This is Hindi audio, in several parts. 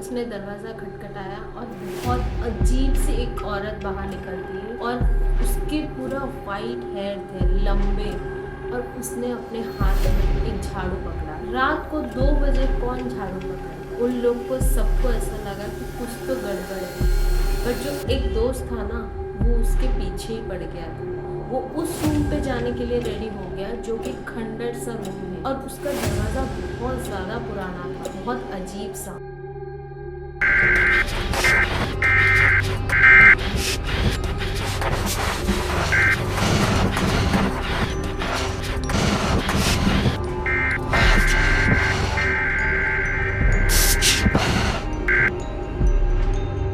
उसने दरवाज़ा खटखटाया और बहुत अजीब सी एक औरत बाहर निकलती है और उसके पूरा वाइट हेयर थे लंबे, और उसने अपने हाथ में एक झाड़ू पकड़ा। रात को 2 बजे कौन झाड़ू पकड़ा? उन लोग को सबको ऐसा लगा कि कुछ तो गड़बड़ है, पर जो एक दोस्त था ना, वो उसके पीछे ही पड़ गया था। वो उस रूम पे जाने के लिए रेडी हो गया जो कि खंडर सा रूम है, और उसका दरवाज़ा बहुत ज़्यादा पुराना था, बहुत अजीब सा।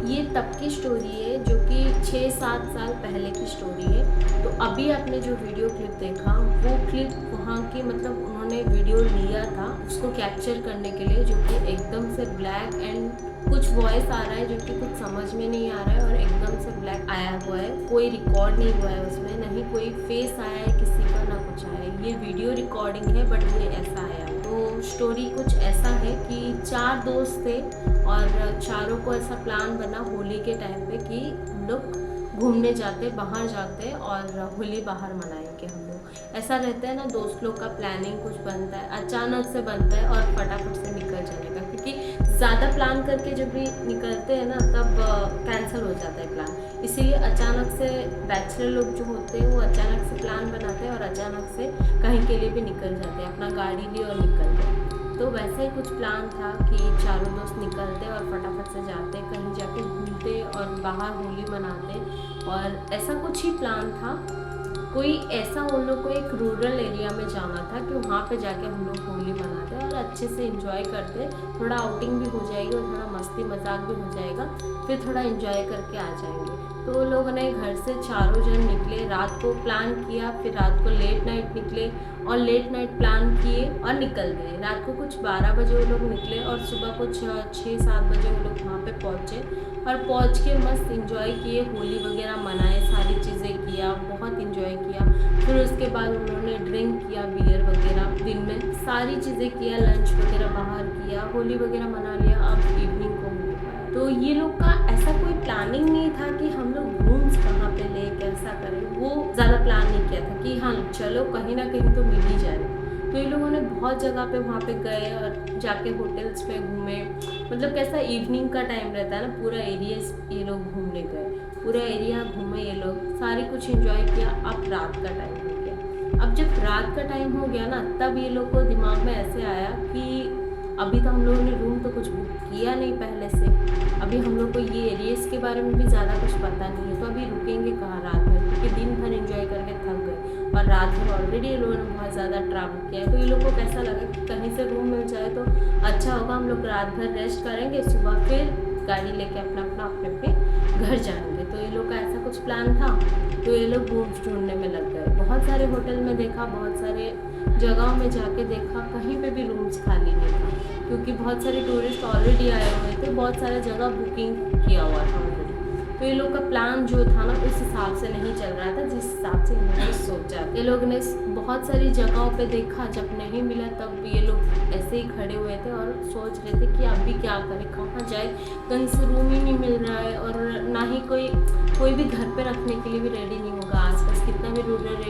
ये तब की स्टोरी है जो कि 6-7 साल पहले की स्टोरी है। तो अभी आपने जो वीडियो क्लिप देखा, वो क्लिप वहाँ की मतलब उन्होंने वीडियो लिया था उसको कैप्चर करने के लिए, जो कि एकदम से ब्लैक एंड कुछ वॉइस आ रहा है जो कि कुछ समझ में नहीं आ रहा है, और एकदम से ब्लैक आया हुआ है। कोई रिकॉर्ड नहीं हुआ है उसमें, ना ही कोई फेस आया है किसी का, ना कुछ आया है। ये वीडियो रिकॉर्डिंग है, बट ये ऐसा आया। तो स्टोरी कुछ ऐसा है कि 4 दोस्त थे और चारों को ऐसा प्लान बना होली के टाइम पे कि हम लोग घूमने जाते, बाहर जाते और होली बाहर मनाएंगे हम लोग। ऐसा रहता है ना, दोस्त लोग का प्लानिंग कुछ बनता है, अचानक से बनता है और फटाफट से निकल जाने का, क्योंकि ज़्यादा प्लान करके जब भी निकलते हैं ना तब कैंसिल हो जाता है प्लान। इसीलिए अचानक से बैचलर लोग जो होते हैं वो अचानक से प्लान बनाते हैं और अचानक से कहीं के लिए भी निकल जाते हैं, अपना गाड़ी लिए और निकलते हैं। तो वैसा ही कुछ प्लान था कि चारों दोस्त निकलते और फटाफट से जाते, कहीं जाके घूमते और बाहर होली मनाते, और ऐसा कुछ ही प्लान था। कोई ऐसा उन लोग को एक रूरल एरिया में जाना था कि वहाँ पे जाके हम लोग होली मनाते और अच्छे से एंजॉय करते, थोड़ा आउटिंग भी हो जाएगी और थोड़ा मस्ती मजाक भी हो जाएगा, फिर थोड़ा एंजॉय करके आ जाएंगे। तो लोगों ने घर से चारों जन निकले, रात को प्लान किया, फिर रात को लेट नाइट निकले और लेट नाइट प्लान किए और निकल गए। रात को कुछ 12 बजे वो लोग निकले और सुबह कुछ 6-7 बजे वो लोग वहाँ पे पहुँचे, और पहुँच के मस्त इंजॉय किए, होली वगैरह मनाए, सारी चीज़ें किया, बहुत इंजॉय किया। फिर उसके बाद उन्होंने ड्रिंक किया, बियर वगैरह, दिन में सारी चीज़ें किया, लंच वगैरह बाहर किया, होली वगैरह मना लिया। अब इवनिंग को हो पाया। तो ये लोग का ऐसा कोई प्लानिंग नहीं था कि हम लोग रूम्स कहाँ पे ले, कैसा करें, वो ज़्यादा प्लान नहीं किया था कि हाँ चलो कहीं ना कहीं तो मिल ही जाए। तो ये लोगों ने बहुत जगह पे वहाँ पे गए और जाके होटल्स पे घूमे। मतलब कैसा इवनिंग का टाइम रहता है ना, पूरा एरिया ये लोग घूमने गए, पूरा एरिया घूमे ये लोग, सारी कुछ एंजॉय किया। अब रात का टाइम हो गया। अब जब रात का टाइम हो गया ना, तब ये लोग को दिमाग में ऐसे आया कि अभी तो हम लोगों ने रूम तो कुछ बुक किया नहीं पहले से, अभी हम लोग को ये एरियाज़ के बारे में भी ज़्यादा कुछ पता नहीं है, तो अभी रुकेंगे कहाँ रात भर, क्योंकि दिन भर एंजॉय करके थक गए और रात भर ऑलरेडी ये लोगों ने बहुत ज़्यादा ट्रैवल किया है। तो ये लोग को कैसा लगा कि कहीं से रूम मिल जाए तो अच्छा होगा, हम लोग रात भर रेस्ट करेंगे, सुबह फिर गाड़ी लेके अपना अपने घर जाएंगे। तो ये लोग का ऐसा कुछ प्लान था। तो ये लोग रूम्स ढूंढने में लग गए, बहुत सारे होटल में देखा, बहुत सारे जगहों में जाके देखा, कहीं पे भी रूम्स खाली नहीं था, क्योंकि बहुत सारे टूरिस्ट ऑलरेडी आए हुए थे, बहुत सारे जगह बुकिंग किया हुआ था ऑलरेडी। तो ये लोग का प्लान जो था ना उस हिसाब से नहीं चल रहा था जिस हिसाब से इन्होंने सोचा। ये लोग ने बहुत सारी जगहों पे देखा, जब नहीं मिला तब ये लोग ऐसे ही खड़े हुए थे और सोच रहे थे कि अभी क्या करें, कहाँ जाए, कहीं से रूम ही नहीं मिल रहा है, और ना ही कोई भी घर पे रखने के लिए भी रेडी नहीं होगा। आसपास कितना भी रूरल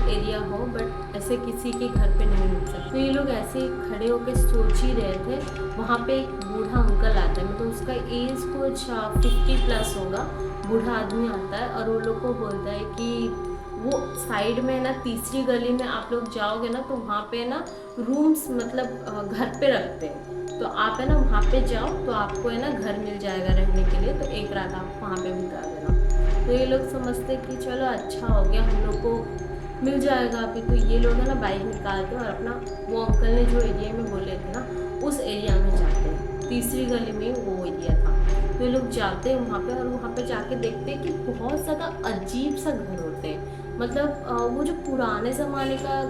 एरिया हो, बट ऐसे किसी के घर पे नहीं मिल सकता। तो ये लोग ऐसे ही खड़े होकर सोच ही रहे थे। वहाँ पे एक बूढ़ा अंकल आता है, मतलब उसका एज कुछ 50+ होगा, बूढ़ा आदमी आता है और वो लोग को बोलता है कि वो साइड में ना तीसरी गली में आप लोग जाओगे ना तो वहाँ पे ना रूम्स मतलब घर पे रखते हैं, तो आप है ना वहाँ पे जाओ तो आपको है ना घर मिल जाएगा रहने के लिए, तो एक रात आप वहाँ पे बिता देना। तो ये लोग समझते कि चलो अच्छा हो गया, हम लोग को मिल जाएगा अभी। तो ये लोग है ना बाइक निकालते और अपना वो अंकल ने जो एरिया में बोले थे ना उस एरिया में जाते हैं, तीसरी गली में वो एरिया था। तो ये लोग जाते हैं वहाँ पे और वहाँ पे जाके देखते हैं कि बहुत ज़्यादा अजीब सा घर होते हैं, मतलब वो जो पुराने ज़माने का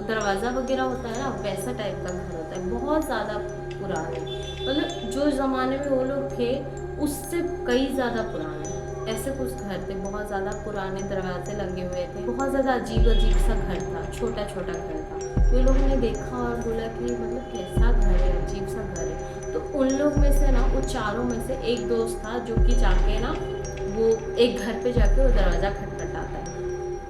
दरवाज़ा वगैरह होता है ना वैसा टाइप का घर होता है, बहुत ज़्यादा पुराने, मतलब जो ज़माने में वो लोग थे उससे कई ज़्यादा पुराने ऐसे कुछ घर थे, बहुत ज़्यादा पुराने दरवाजे लगे हुए थे, बहुत ज़्यादा अजीब सा घर था, छोटा घर था। तो ये लोगों ने देखा और बोला कि मतलब कैसा घर है, अजीब सा घर है। तो उन लोग में से ना, वो चारों में से एक दोस्त था जो कि जाके ना वो एक घर पे जाके वो दरवाज़ा खटखटाता है।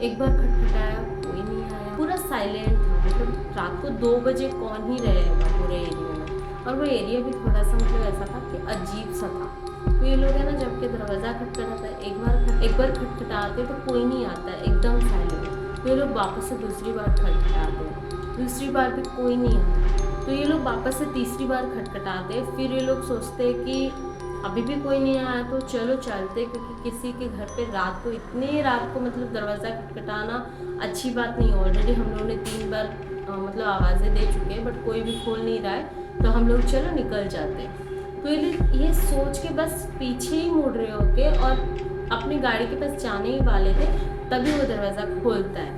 एक बार खटखटाया, कोई नहीं आया, पूरा साइलेंट था। मतलब रात को 2 बजे कौन ही रहेगा पूरे एरिया में, और वो एरिया भी थोड़ा सा मतलब ऐसा था कि अजीब सा था। तो ये लोग है ना, जब के दरवाज़ा खटखटाता है, एक बार खटखटाते तो कोई नहीं आता है, एकदम साइलेंट। तो ये लोग वापस से दूसरी बार खटखटाते हैं, दूसरी बार भी कोई नहीं आता। तो ये लोग वापस से तीसरी बार खटखटाते हैं। फिर ये लोग सोचते हैं कि अभी भी कोई नहीं आया तो चलो चलते, क्योंकि किसी के घर पे रात को, इतने रात को मतलब दरवाज़ा खटखटाना अच्छी बात नहीं। ऑलरेडी हम लोगों ने 3 बार मतलब आवाज़ें दे चुके हैं, बट कोई भी खोल नहीं रहा है, तो हम लोग चलो निकल जाते। तो ये सोच के बस पीछे ही मुड़ रहे होके और अपनी गाड़ी के पास जाने ही वाले थे, तभी वो दरवाज़ा खुलता है।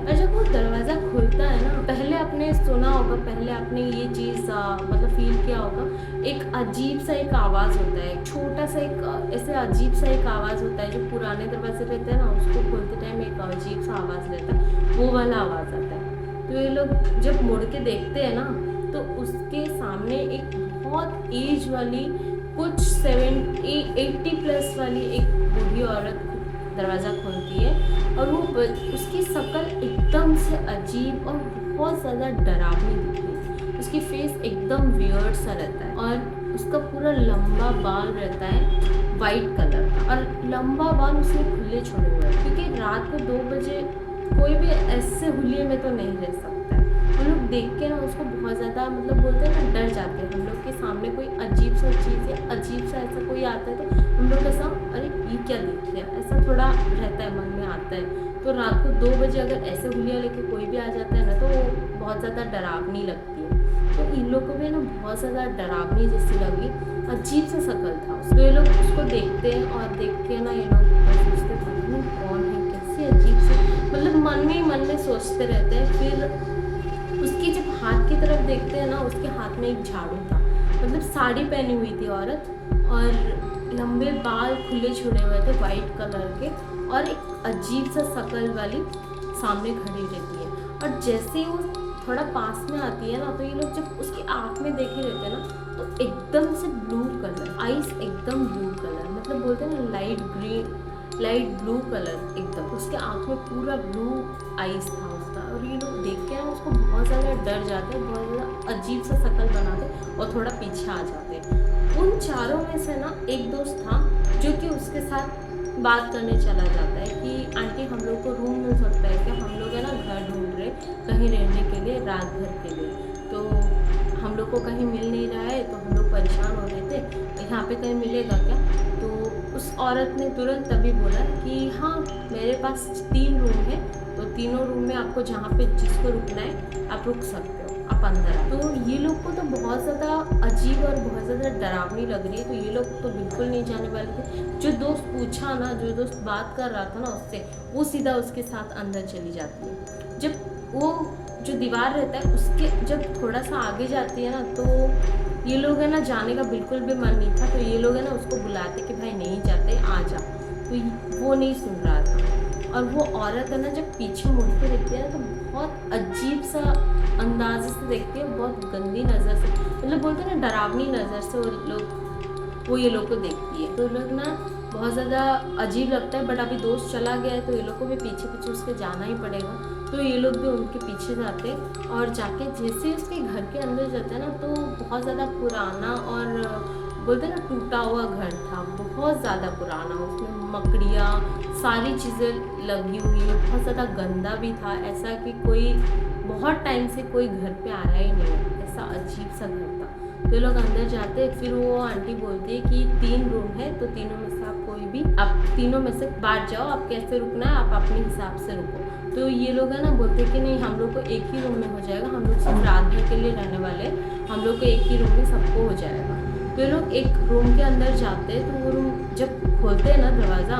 और जब वो दरवाज़ा खुलता है ना, पहले आपने सुना होगा, पहले आपने ये चीज़ मतलब फील किया होगा, एक अजीब सा एक आवाज़ होता है, छोटा सा एक ऐसे अजीब सा एक आवाज़ होता है। जो पुराने दरवाजे रहते हैं ना, उसको खोलते टाइम एक अजीब सा आवाज़ रहता है, वो वाला आवाज़ आता है। तो ये लोग जब मुड़ के देखते हैं ना, तो उसके सामने एक बहुत एज वाली, कुछ 80 प्लस वाली एक बूढ़ी औरत दरवाज़ा खोलती है, और वो उसकी शक्ल एकदम से अजीब और बहुत ज़्यादा डरावनी दिखती है। उसकी फेस एकदम वियर्ड सा रहता है, और उसका पूरा लंबा बाल रहता है वाइट कलर का, और लंबा बाल उसने खुले छोड़े हुए हैं, क्योंकि रात को 2 बजे कोई भी ऐसे हुलिये में तो नहीं रह सकता है। हम लोग देख के ना उसको बहुत ज़्यादा मतलब बोलते हैं ना, डर जाते हैं। हम लोग के सामने कोई अजीब सा चीज़ या अजीब सा ऐसा कोई आता है, तो हम लोग ऐसा, अरे ये क्या देख लिया, ऐसा थोड़ा रहता है, मन में आता है। तो रात को 2 बजे अगर ऐसे हुलिया लेके कोई भी आ जाता है ना, तो बहुत ज़्यादा डरावनी लगती है। तो इन लोग को भी ना बहुत ज़्यादा डरावनी जैसी लगी, अजीब सा शक्ल था। तो ये लोग उसको देखते हैं, और देख के ना ये लोग सोचते हैं कौन है, कैसी अजीब सी, मतलब मन में सोचते रहते हैं। फिर उसकी जब हाथ की तरफ देखते हैं ना, उसके हाथ में एक झाड़ू था, मतलब साड़ी पहनी हुई थी औरत, और लंबे बाल खुले छोड़े हुए थे वाइट कलर के, और एक अजीब सा शक्ल वाली सामने खड़ी रहती है। और जैसे ही वो थोड़ा पास में आती है ना, तो ये लोग जब उसकी आँख में देखे रहते हैं ना, तो एकदम से ब्लू कलर, आइस एकदम ब्लू कलर, मतलब बोलते हैं ना लाइट ब्लू कलर एकदम, उसके आँख में पूरा ब्लू आइस था उसका। और ये लोग देख के ना उसको बहुत ज़्यादा डर जाते हैं, बहुत ज़्यादा अजीब सा शक्ल बनाते और थोड़ा पीछे आ जाते हैं। उन चारों में से ना एक दोस्त था जो कि उसके साथ बात करने चला जाता है कि आंटी हम लोग को रूम मिल सकता है क्या, हम लोग है ना घर ढूंढ रहे कहीं रहने के लिए, रात भर के लिए, तो हम लोग को कहीं मिल नहीं रहा है, तो हम लोग परेशान हो रहे थे, यहाँ पे कहीं मिलेगा क्या। तो उस औरत ने तुरंत तभी बोला कि हाँ मेरे पास 3 रूम है, तो तीनों रूम में आपको जहाँ पे जिसको रुकना है आप रुक सकते हो, आप अंदर आ। तो ये लोग को तो बहुत ज़्यादा अजीब और बहुत ज़्यादा डरावनी लग रही है, तो ये लोग तो बिल्कुल नहीं जाने वाले थे। जो दोस्त पूछा ना, जो दोस्त बात कर रहा था ना उससे, वो सीधा उसके साथ अंदर चली जाती है। जब वो जो दीवार रहता है उसके जब थोड़ा सा आगे जाती है ना, तो ये लोग है ना जाने का बिल्कुल भी मन नहीं था, तो ये लोग है ना उसको बुलाते कि भाई नहीं जाते, आ जा, तो वो नहीं सुन रहा था। और वो औरत है ना जब पीछे मुड़ के देखती है ना, तो बहुत अजीब सा अंदाज से देखती है, बहुत गंदी नज़र से, मतलब बोलते हैं ना डरावनी नज़र से वो ये लोग को देखती है। तो लोग ना बहुत ज़्यादा अजीब लगता है, बट अभी दोस्त चला गया है तो ये लोग को भी पीछे पीछे उसके जाना ही पड़ेगा। तो ये लोग भी उनके पीछे जाते हैं, और जाके जैसे ही उसके घर के अंदर जाते हैं ना, तो बहुत ज़्यादा पुराना और बोलते हैं ना टूटा हुआ घर था, बहुत ज़्यादा पुराना, उसमें मकड़ियाँ सारी चीज़ें लगी हुई है, बहुत ज़्यादा गंदा भी था, ऐसा कि कोई बहुत टाइम से कोई घर पे आया ही नहीं, ऐसा अजीब सा घर था। तो लोग अंदर जाते, फिर वो आंटी बोलती है कि 3 रूम है, तो तीनों में से आप कोई भी, आप तीनों में से बाहर जाओ, आप कैसे रुकना है आप अपने हिसाब से रुको। तो ये लोग है ना बोलते कि नहीं हम लोग को एक ही रूम में हो जाएगा, हम लोग सिर्फ रात भर के लिए रहने वाले, हम लोग को एक ही रूम में सबको हो जाएगा। तो ये लोग एक रूम के अंदर जाते हैं, तो वो रूम जब खोलते हैं ना दरवाज़ा,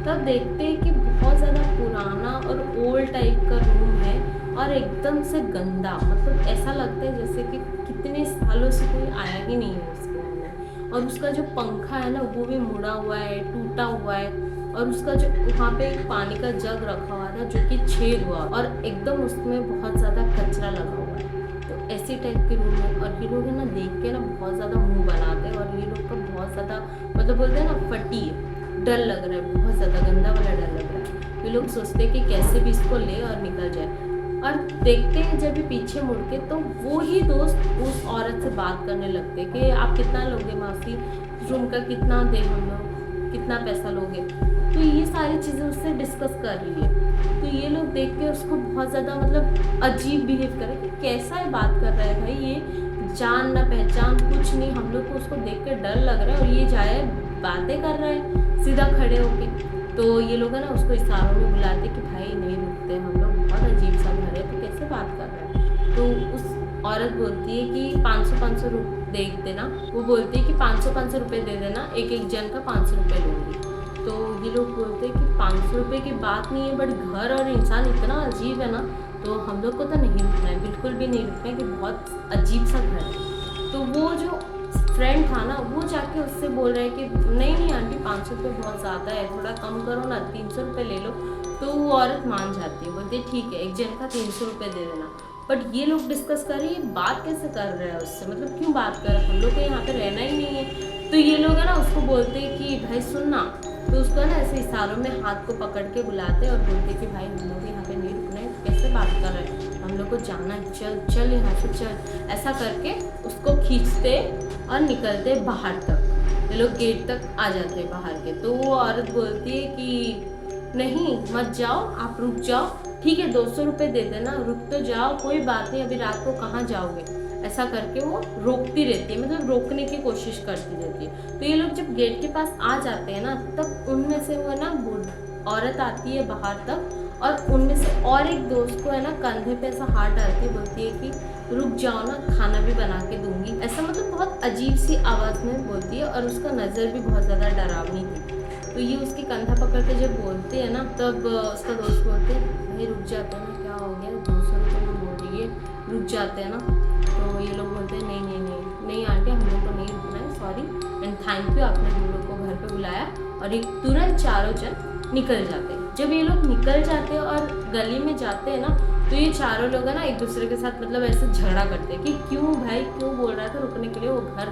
तब देखते हैं कि बहुत ज़्यादा पुराना और ओल्ड टाइप का रूम है, और एकदम से गंदा, मतलब ऐसा लगता है जैसे कि कितने सालों से कोई आया ही नहीं है उसके अंदर। और उसका जो पंखा है ना वो भी मुड़ा हुआ है, टूटा हुआ है, और उसका जो वहाँ पे एक पानी का जग रखा हुआ था जो कि छेद हुआ, और एकदम उसमें बहुत ज़्यादा कचरा लगा हुआ है। तो ऐसी टाइप के रूम है, और ये लोग है ना देख के ना बहुत ज़्यादा मुंह बनाते हैं, और ये लोग का बहुत ज़्यादा मतलब बोलते हैं ना फटी है, डर लग रहा है, बहुत ज़्यादा गंदा वाला डर लग रहा है। ये लोग सोचते हैं कि कैसे भी इसको ले और निकल जाए, और देखते हैं जब भी पीछे मुड़ के तो वो ही दोस्त उस औरत से बात करने लगते हैं कि आप कितना लोगे माफ़ी, रूम का कितना दे हम लोग, कितना पैसा लोगे। तो ये सारी चीज़ें उससे डिस्कस कर रही है। तो ये लोग देख के उसको बहुत ज़्यादा मतलब अजीब बिहेव करे कि कैसा ये बात कर रहा है भाई, ये जान ना पहचान कुछ नहीं, हम लोग को उसको देख के डर लग रहा है, और ये जाए बातें कर रहा है सीधा खड़े होके। तो ये लोग है ना उसको इशारों में बुलाते कि भाई नहीं रुकते, हम लोग बहुत अजीब सा घर है, तो कैसे बात कर रहे हैं। तो उस औरत बोलती है कि 500 रुपये दे देना, वो बोलती है कि 500 रुपये दे देना, एक एक जन का 500 रुपये लूँगी। तो ये लोग बोलते हैं कि 500 रुपये की बात नहीं है, बट घर और इंसान इतना अजीब है ना, तो हम लोग को तो नहीं रुकना है, बिल्कुल भी नहीं रुकना है, कि बहुत अजीब सा घर है। तो वो जो फ्रेंड था ना, वो जाके उससे बोल रहे हैं कि नहीं आंटी 500 रुपये बहुत ज़्यादा है, थोड़ा कम करो ना, 300 रुपये ले लो। तो वो औरत मान जाती है, बोलती है ठीक है, एक जन का 300 रुपये दे देना। बट ये लोग डिस्कस कर रही है बात कैसे कर रहे हैं उससे, मतलब क्यों बात कर रहे हैं, हम लोग को यहाँ पे रहना ही नहीं है। तो ये लोग है ना उसको बोलते हैं कि भाई सुनना, तो उसको ना ऐसे इशारों में हाथ को पकड़ के बुलाते और बोलते कि भाई हम लोग यहाँ पे नहीं रुकना है, कैसे बात कर रहे हैं, हम लोग को जाना है, चल चल यहाँ से चल। ऐसा करके उसको खींचते और निकलते बाहर तक, ये लोग गेट तक आ जाते हैं बाहर के। तो वो औरत बोलती है कि नहीं मत जाओ, आप रुक जाओ, ठीक है 200 रुपये दे देना, रुक तो जाओ, कोई बात नहीं, अभी रात को कहाँ जाओगे। ऐसा करके वो रोकती रहती है, मतलब रोकने की कोशिश करती रहती है। तो ये लोग जब गेट के पास आ जाते हैं ना, तब उनमें से वो ना औरत आती है बाहर तक, और उनमें से और एक दोस्त को है ना कंधे पे ऐसा हाथ डालती है, बोलती है कि रुक जाओ ना, खाना भी बना के दूंगी। ऐसा मतलब बहुत अजीब सी आवाज़ में बोलती है, और उसका नज़र भी बहुत ज़्यादा डरावनी थी। तो ये उसकी कंधा पकड़ के जब बोलते हैं ना, तब उसका दोस्त बोलते हैं भाई रुक जाते हैं ना, क्या हो गया, 200 रुपये में बोल रही है, रुक जाते हैं ना। तो ये लोग बोलते हैं नहीं नहीं नहीं नहीं आंटी, हम लोग को नहीं रुकना है, सॉरी एंड थैंक यू, आपने हम लोग को घर पे बुलाया। और एक तुरंत चारों जन निकल जाते हैं। जब ये लोग निकल जाते हैं और गली में जाते हैं ना, तो ये चारों लोग है ना एक दूसरे के साथ मतलब ऐसे झगड़ा करते हैं कि क्यों भाई क्यों बोल रहा था रुकने के लिए, वो घर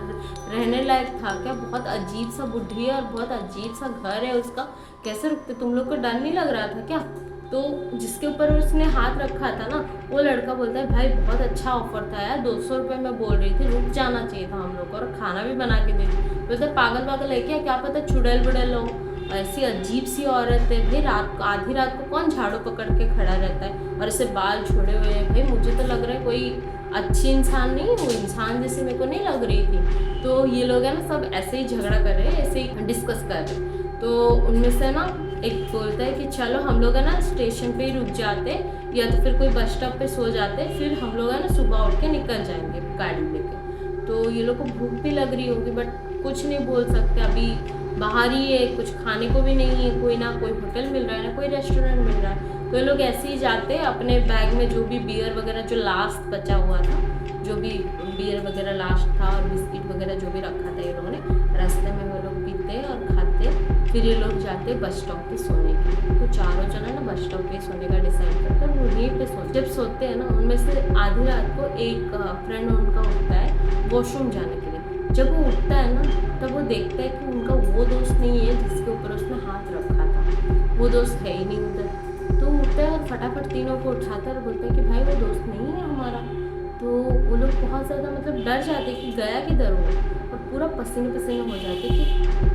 रहने लायक था क्या, बहुत अजीब सा बुढ़ी है और बहुत अजीब सा घर है उसका, कैसे रुकते, तुम लोग को डर नहीं लग रहा था क्या। तो जिसके ऊपर उसने हाथ रखा था ना, वो लड़का बोलता है भाई बहुत अच्छा ऑफर था यार, 200 रुपये में बोल रही थी, रुक जाना चाहिए था हम लोग को, और खाना भी बना के दे दी। बोलते पागल है क्या पता चुड़ैल बुड़ैल हो, ऐसी अजीब सी औरत है भाई, रात आधी रात को कौन झाड़ू पकड़ के खड़ा रहता है, और ऐसे बाल छोड़े हुए हैं भाई, मुझे तो लग रहा है कोई अच्छी इंसान नहीं, वो इंसान जैसे मेरे को नहीं लग रही थी। तो ये लोग है ना सब ऐसे ही झगड़ा कर रहे हैं, ऐसे ही डिस्कस कर रहे हैं। तो उनमें से ना एक बोलता है कि चलो हम लोग है ना स्टेशन पे ही रुक जाते, या तो फिर कोई बस स्टॉप पे सो जाते, फिर हम लोग है ना सुबह उठ के निकल जाएंगे गाड़ी लेके। तो ये लोग को भूख भी लग रही होगी, बट कुछ नहीं बोल सकते, अभी बाहर ही है, कुछ खाने को भी नहीं है, कोई ना कोई होटल मिल रहा है ना कोई रेस्टोरेंट मिल रहा है। तो ये लोग ऐसे ही जाते, अपने बैग में जो भी बियर वगैरह जो लास्ट बचा हुआ था, जो भी बियर वगैरह लास्ट था और बिस्किट वगैरह जो भी रखा था ये लोगों ने, रास्ते में वो लोग पीते और खाते, फिर ये लोग जाते बस स्टॉप पे सोने के लिए। तो चारों जन है ना बस स्टॉप पे सोने का डिसाइड करते हैं, वहीं पे जब सोते हैं ना, उनमें से आधी रात को एक फ्रेंड उनका उठता है वॉशरूम जाने के लिए। जब वो उठता है ना, तब वो देखता है कि उनका वो दोस्त नहीं है जिसके ऊपर उसने हाथ रखा था, वो दोस्त है ही नहीं उधर। तो उठता है और फटाफट तीनों को उठाता है और बोलता है कि भाई वो दोस्त नहीं है हमारा। तो वो लोग बहुत ज़्यादा मतलब डर जाते कि गया किधर हो, और पूरा पसीने पसीने हो जाते कि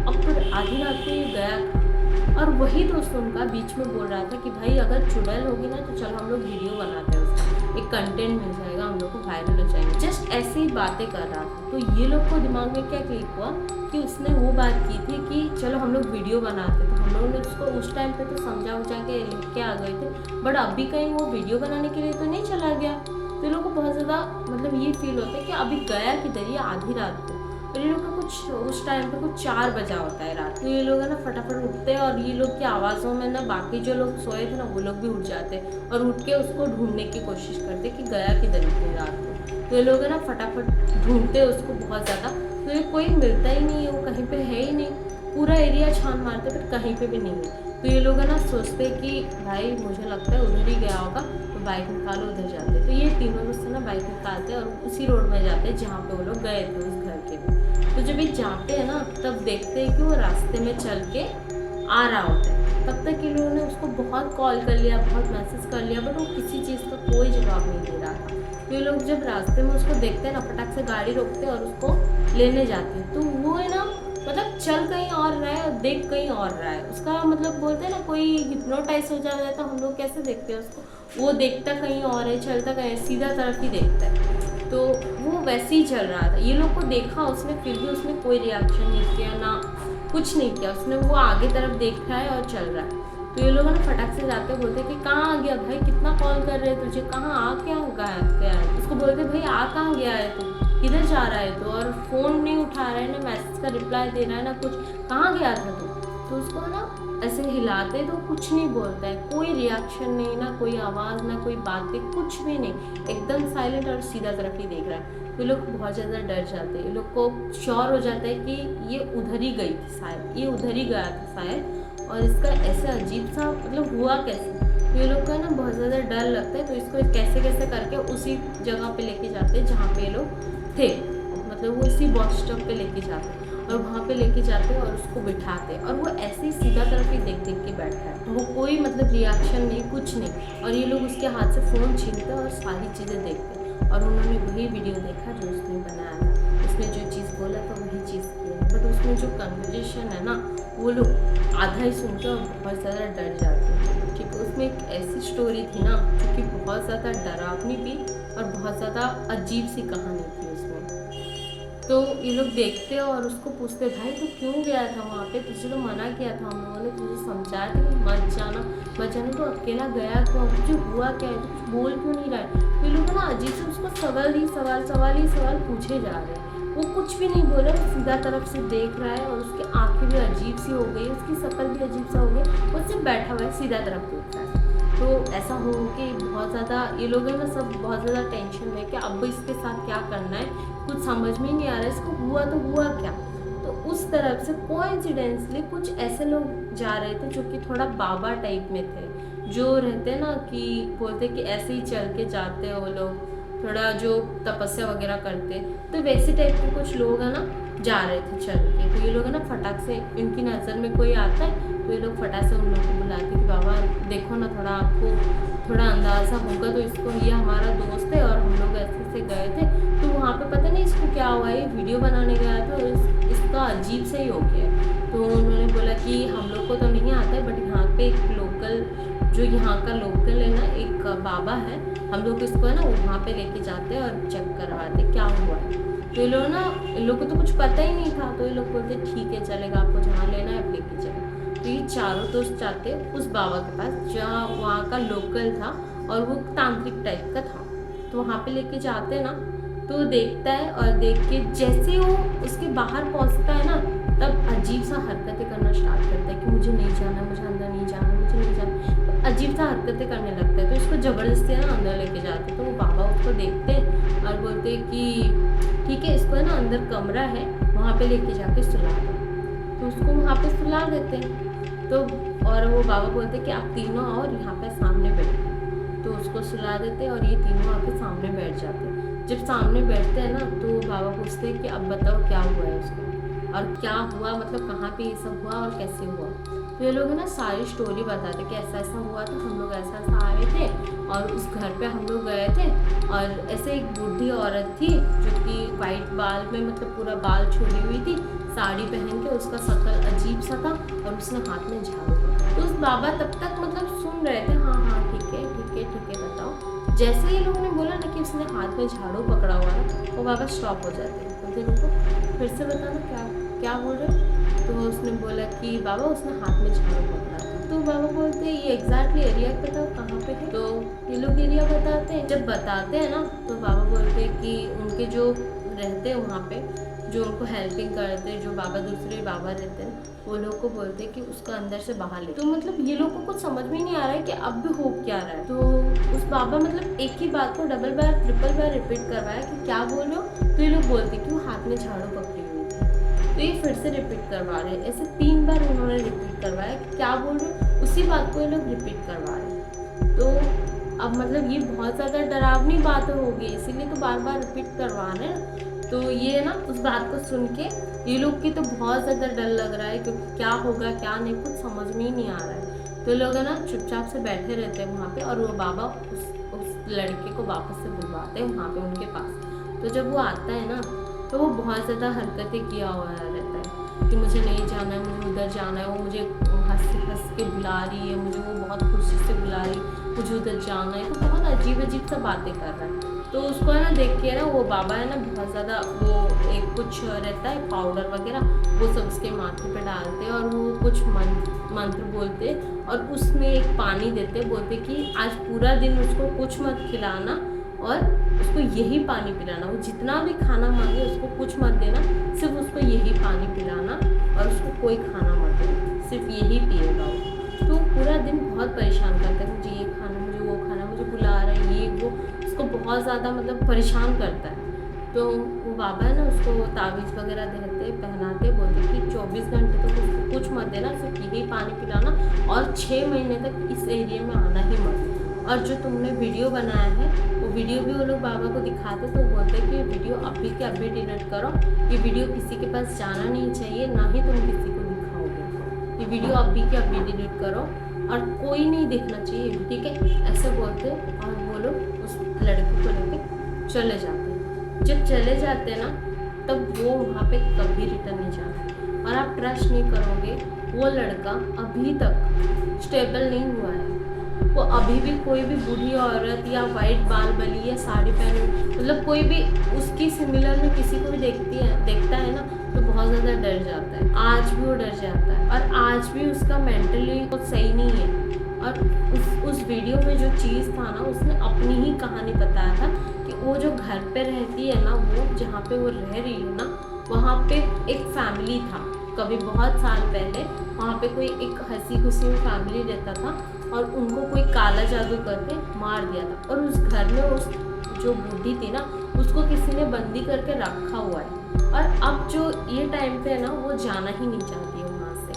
अब तो आधी रात को ये गया था। और वही दोस्त उनका बीच में बोल रहा था कि भाई अगर चुड़ैल होगी ना तो चलो हम लोग वीडियो बनाते हैं, उसका एक कंटेंट मिल जाएगा, हम लोग को वायरल हो जाएंगे। जस्ट ऐसे ही बातें कर रहा था। तो ये लोग को दिमाग में क्या क्लिक हुआ कि उसने वो बात की थी कि चलो हम लोग वीडियो बनाते। तो हम लोगों ने उसको उस टाइम पे तो समझा उजा के लेके आ गए थे, बट अभी कहीं वो वीडियो बनाने के लिए तो नहीं चला गया। तो ये लोग को बहुत ज़्यादा मतलब ये फील होता है कि अभी गया किधर, ये आधी रात को। और ये लोग का कुछ उस टाइम पे कुछ 4 बजा होता है रात। तो ये लोग है ना फटाफट उठते हैं, और ये लोग की आवाज़ों में ना बाकी जो लोग सोए थे ना वो लोग भी उठ जाते हैं और उठ के उसको ढूंढने की कोशिश करते कि गया किधर इतनी रात को। तो ये लोग है ना फटाफट ढूंढते उसको बहुत ज़्यादा, तो ये कोई मिलता ही नहीं है, वो कहीं पर है ही नहीं। पूरा एरिया छान मारते पर कहीं पर भी नहीं है। तो ये लोग है ना सोचते कि भाई मुझे लगता है उधर ही गया होगा। तो बाइक निकालो उधर जाते हैं। तो ये तीनों दोस्त ना बाइक निकालते हैं और उसी रोड में जाते हैं जहाँ पे वो लोग गए थे उस घर के लिए। तो जब ये जाते हैं ना तब देखते हैं कि वो रास्ते में चल के आ रहा होता है। तब तक इन लोगों ने उसको बहुत कॉल कर लिया, बहुत मैसेज कर लिया, बट वो किसी चीज़ का कोई जवाब नहीं दे रहा था। तो ये लोग जब रास्ते में उसको देखते हैं ना, फटाक से गाड़ी रोकते हैं और उसको लेने जाते हैं। तो वो है ना मतलब चल कहीं और रहा है और देख कहीं और रहा है। उसका मतलब बोलते हैं ना कोई हिप्नोटाइज हो जाता है, तो हम लोग कैसे देखते हैं उसको, वो देखता कहीं और है, चलता कहीं सीधा तरफ ही देखता है। तो वो वैसे ही चल रहा था। ये लोग को देखा उसने, फिर भी उसने कोई रिएक्शन नहीं किया, ना कुछ नहीं किया उसने। वो आगे तरफ देख रहा है और चल रहा है। तो ये लोग ना फटाक से जाते बोलते कि कहाँ आ गया भाई, कितना कॉल कर रहे तुझे, कहाँ आ क्या गया है। उसको बोलते भाई आ कहाँ गया है तू, किधर जा रहा है तो, और फ़ोन नहीं उठा रहा है, ना मैसेज का रिप्लाई दे रहा है, ना कुछ, कहाँ गया था तू। तो उसको ना ऐसे हिलाते तो कुछ नहीं बोलता है, कोई रिएक्शन नहीं, ना कोई आवाज़, ना कोई बातें, कुछ भी नहीं, एकदम साइलेंट और सीधा तरफ ही देख रहा है। तो लोग बहुत ज़्यादा डर जाते हैं। ये लोग को श्योर हो जाता है कि ये उधर ही गई थी शायद, ये उधर ही गया था शायद, और इसका ऐसे अजीब सा मतलब हुआ कैसे। तो ये लोग को ना बहुत ज़्यादा डर लगता है। तो इसको कैसे कैसे करके उसी जगह पे लेके जाते हैं जहाँ पे ये लोग थे, मतलब वो इसी बस स्टॉप पे लेके जाते हैं और वहाँ पे लेके जाते हैं और उसको बिठाते हैं। और वो ऐसे ही सीधा तरफ ही देख देख के बैठा है, वो कोई मतलब रिएक्शन नहीं, कुछ नहीं। और ये लोग उसके हाथ से फ़ोन छीनते हैं और सारी चीज़ें देखते हैं। और उन्होंने वही वीडियो देखा जो उसने बनाया था, उसने जो चीज़ बोला था वही चीज़ की है। बट उसमें जो कन्वर्जेशन है ना, वो लोग आधा ही सुनते और बहुत ज़्यादा डर जाते हैं। ठीक है, उसमें एक ऐसी स्टोरी थी ना जो कि बहुत ज़्यादा डरावनी भी और बहुत ज़्यादा अजीब सी कहानी थी उसमें। तो ये लोग देखते हैं और उसको पूछते भाई तू क्यों गया था वहाँ पे, तुझे तो मना किया था हम लोगों ने, तुझे समझाया था कि मत जाना, तो अकेला गया क्यों, तुझे हुआ क्या है, तो कुछ बोल क्यों नहीं रहा है। तो ये लोग ना अजीब से उसको सवाल पूछे जा रहे हैं। वो कुछ भी नहीं बोला, वो सीधा तरफ से देख रहा है और उसकी आंखें भी अजीब सी हो गई, उसकी शक्ल भी अजीब सा हो गई, वो सिर्फ बैठा हुआ है सीधा तरफ देख रहा है। तो ऐसा हो कि बहुत ज़्यादा ये लोग हैं ना सब बहुत ज़्यादा टेंशन में कि अब इसके साथ क्या करना है, कुछ समझ में ही नहीं आ रहा है, इसको हुआ तो हुआ क्या। तो उस तरफ से कोइंसिडेंसली कुछ ऐसे लोग जा रहे थे जो कि थोड़ा बाबा टाइप में थे, जो रहते ना कि बोलते कि ऐसे ही चल के जाते हैं वो लोग, थोड़ा जो तपस्या वगैरह करते, तो वैसे टाइप के कुछ लोग है ना जा रहे थे चल के। तो ये लोग है ना फटाक से, इनकी नज़र में कोई आता है तो ये लोग फटाक से उन लोगों को बुलाते कि बाबा देखो ना, थोड़ा आपको थोड़ा अंदाज़ा होगा, तो इसको ये हमारा दोस्त है और हम लोग ऐसे से गए थे, तो वहाँ पे पता नहीं इसको क्या हुआ, ये वीडियो बनाने गया था और इसका अजीब से ही हो गया। तो उन्होंने बोला कि हम लोग को तो नहीं आता है, बट यहाँ पे एक लोकल, जो यहाँ का लोकल है ना, एक बाबा है, हम लोग इसको है ना वहाँ पे लेके जाते हैं और चेक करवाते क्या हुआ है। तो ये लोग ना, इन लोग को तो कुछ पता ही नहीं था, तो ये लोग बोलते ठीक है चलेगा, आपको जहाँ लेना है आप लेके चलो। तो ये चारों दोस्त जाते उस बाबा के पास जहाँ वहाँ का लोकल था और वो तांत्रिक टाइप का था। तो वहाँ पे लेके जाते ना, तो देखता है और देख के जैसे वो उसके बाहर पहुँचता है ना, तब अजीब सा हरकतें करना स्टार्ट करता है कि मुझे नहीं जाना, मुझे अंदर नहीं जाना, मुझे नहीं जाना। तो अजीब सा हरकतें करने लगता है। तो इसको ज़बरदस्ती है ना अंदर लेके जाते। तो वो बाबा उसको देखते हैं और बोलते कि ठीक है, इसको है ना अंदर कमरा है, वहाँ पे लेके जाके सुला दो। तो उसको वहाँ पे सुला देते हैं। तो और वो बाबा बोलते कि आप तीनों आओ और यहाँ पे सामने बैठो। तो उसको सुला देते और ये तीनों आके सामने बैठ जाते हैं। जब सामने बैठते हैं ना, तो बाबा पूछते हैं कि अब बताओ क्या हुआ है उसको, और क्या हुआ, मतलब कहाँ पे ये सब हुआ और कैसे हुआ। तो ये लोग है ना सारी स्टोरी बताते कि ऐसा ऐसा हुआ था, हम लोग ऐसा ऐसा आए थे और उस घर पे हम लोग गए थे, और ऐसे एक बूढ़ी औरत थी जो कि वाइट बाल में, मतलब पूरा बाल छोड़ी हुई थी, साड़ी पहन के, उसका शक्ल अजीब सा था और उसने हाथ में झाड़ू पकड़ा। तो उस बाबा तब तक मतलब सुन रहे थे, हाँ हाँ ठीक है ठीक है ठीक है बताओ। जैसे ये लोग ने बोला ना कि उसने हाथ में झाड़ू पकड़ा हुआ था, वो बाबा स्टॉप हो जाते हैं, बोलते रुको फिर से बताना क्या क्या बोल रहे हो। तो उसने बोला कि बाबा उसने हाथ में झाड़ू पकड़ा था। तो बाबा बोलते हैं ये एग्जैक्टली एरिया बताओ कहाँ पे है। तो ये लोग एरिया बताते हैं। जब बताते हैं ना, तो बाबा बोलते हैं कि उनके जो रहते हैं वहाँ पे, जो उनको हेल्पिंग करते हैं, जो बाबा दूसरे बाबा रहते हैं, वो लोग को बोलते हैं कि उसको अंदर से बाहर ले। तो मतलब ये लोग को कुछ समझ में नहीं आ रहा है कि अब भी हो क्या रहा है। तो उस बाबा मतलब एक ही बात को डबल बार ट्रिपल बार रिपीट करवाया कि क्या बोल रहे हो। तो ये लोग बोलते कि वो हाथ में झाड़ू पकड़ी हुई थी। तो ये फिर से रिपीट करवा रहे हैं। ऐसे 3 बार उन्होंने रिपीट करवाया कि क्या बोल रहे हो, उसी बात को ये लोग रिपीट करवा रहे हैं। तो अब मतलब ये बहुत ज़्यादा डरावनी बात होगी, इसीलिए तो बार बार रिपीट करवा रहे हैं। तो ये ना उस बात को सुन के ये लोग की तो बहुत ज़्यादा डर लग रहा है, क्योंकि क्या होगा क्या नहीं कुछ समझ में ही नहीं आ रहा है। तो लोग है ना चुपचाप से बैठे रहते हैं वहाँ पे, और वो बाबा उस लड़के को वापस से बुलवाते हैं वहाँ पे उनके पास। तो जब वो आता है ना तो वो बहुत ज़्यादा हरकतें किया हुआ रहता है कि मुझे नहीं जाना है, मुझे उधर जाना है, वो मुझे हंस के बुला रही है, मुझे वो बहुत खुशी से बुला रही है, मुझे उधर जाना है। तो बहुत अजीब अजीब सा बातें कर रहा है। तो उसको है ना देख के ना वो बाबा है ना बहुत ज़्यादा वो एक कुछ रहता है पाउडर वगैरह, वो सब उसके माथे पे डालते और वो कुछ मंत्र बोलते और उसमें एक पानी देते, बोलते कि आज पूरा दिन उसको कुछ मत खिलाना और उसको यही पानी पिलाना, वो जितना भी खाना मांगे उसको कुछ मत देना, सिर्फ उसको यही पानी पिलाना और उसको कोई खाना मत देना, सिर्फ यही पिएगा वो। तो पूरा दिन बहुत परेशान करता है, मुझे ये खाना, मुझे वो खाना, मुझे बुला रहा है ये वो, उसको बहुत ज़्यादा मतलब परेशान करता है। तो वो बाबा है ना उसको तावीज़ वगैरह देते पहनाते, बोलते कि 24 घंटे तक उसको कुछ मत देना, सिर्फ यही पानी पिलाना और 6 महीने तक इस एरिया में आना ही मत। और जो तुमने वीडियो बनाया है वो वीडियो भी वो लोग बाबा को दिखाते, तो बोलते कि ये वीडियो अभी के अभी डिलीट करो, ये वीडियो किसी के पास जाना नहीं चाहिए, ना ही तुम किसी को दिखाओगे, ये वीडियो अभी के अभी डिलीट करो और कोई नहीं देखना चाहिए, ठीक है, ऐसे बोलते। और वो लोग उस लड़की को लेके चले जाते। जब चले जाते ना तब वो वहाँ पे कभी रिटर्न नहीं जाते। और आप ट्रस्ट नहीं करोगे, वो लड़का अभी तक स्टेबल नहीं हुआ है। वो अभी भी कोई भी बूढ़ी औरत या वाइट बाल बली या साड़ी पहने, मतलब कोई भी उसकी सिमिलर में किसी को भी देखता है ना तो बहुत ज़्यादा डर जाता है। आज भी वो डर जाता है और आज भी उसका मेंटली कुछ सही नहीं है। और उस वीडियो में जो चीज़ था ना, उसने अपनी ही कहानी बताया था कि वो जो घर पे रहती है ना, वो जहाँ पे वो रह रही है ना, वहाँ पे एक फैमिली था कभी बहुत साल पहले, वहाँ पे कोई एक हंसी खुशी में फैमिली रहता था और उनको कोई काला जादू करके मार दिया था। और उस घर में उस जो बूढ़ी थी ना उसको किसी ने बंदी करके रखा हुआ है। और अब जो ये टाइम पे है ना वो जाना ही नहीं चाहती है वहाँ से,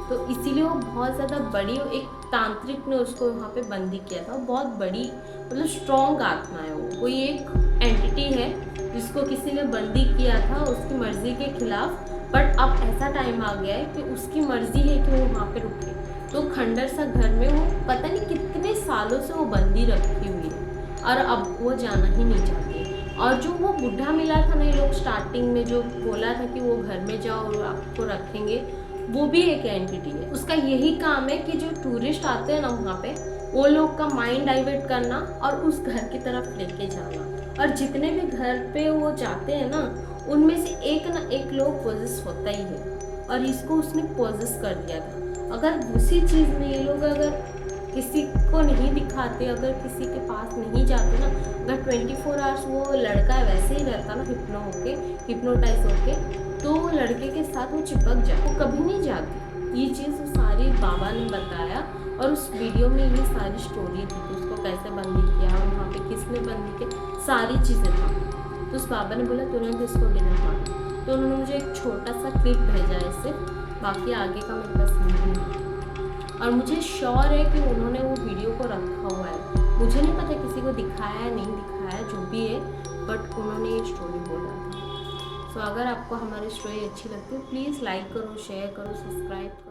तो इसीलिए वो बहुत ज़्यादा बड़ी एक तांत्रिक ने उसको वहाँ पे बंदी किया था। वो बहुत बड़ी मतलब स्ट्रॉन्ग आत्मा है, वो कोई एक एंटिटी है जिसको किसी ने बंदी किया था उसकी मर्जी के खिलाफ। बट अब ऐसा टाइम आ गया है कि उसकी मर्जी है कि वो वहाँ पे रुके। तो खंडर सा घर में वो पता नहीं कितने सालों से वो बंदी रखी हुई है और अब वो जाना ही नहीं चाहती। और जो वो बुढ़ा मिला था ना, ये लोग स्टार्टिंग में जो बोला था कि वो घर में जाओ और आपको रखेंगे, वो भी एक एंटिटी है। उसका यही काम है कि जो टूरिस्ट आते हैं ना वहाँ पे, वो लोग का माइंड डाइवर्ट करना और उस घर की तरफ लेके जाना। और जितने भी घर पे वो जाते हैं ना, उनमें से एक ना एक लोग पोजेस होता ही है। और इसको उसने पोजेस कर दिया था। अगर उसी चीज़ में ये लोग अगर किसी को नहीं दिखाते, अगर किसी के पास नहीं जाते ना, अगर 24 आवर्स वो लड़का वैसे ही रहता ना हिप्नोटाइज होके, तो वो लड़के के साथ वो चिपक जाए, वो कभी नहीं जाती। ये चीज़ सारी बाबा ने बताया और उस वीडियो में ये सारी स्टोरी थी कि उसको कैसे बंदी किया और वहाँ पे किसने बंदी किया, सारी चीज़ें था। तो उस बाबा ने बोला तुरंत इसको डिलीट मारो। तो उन्होंने मुझे एक छोटा सा क्लिप भेजा है इससे, बाकी आगे का मेरे पास नहीं है। और मुझे श्योर है कि उन्होंने वो वीडियो को रखा हुआ है, मुझे नहीं पता किसी को दिखाया है नहीं दिखाया जो भी है, बट उन्होंने ये स्टोरी बोला था। सो अगर आपको हमारी स्टोरी अच्छी लगती है प्लीज़ लाइक करो, शेयर करो, सब्सक्राइब करो।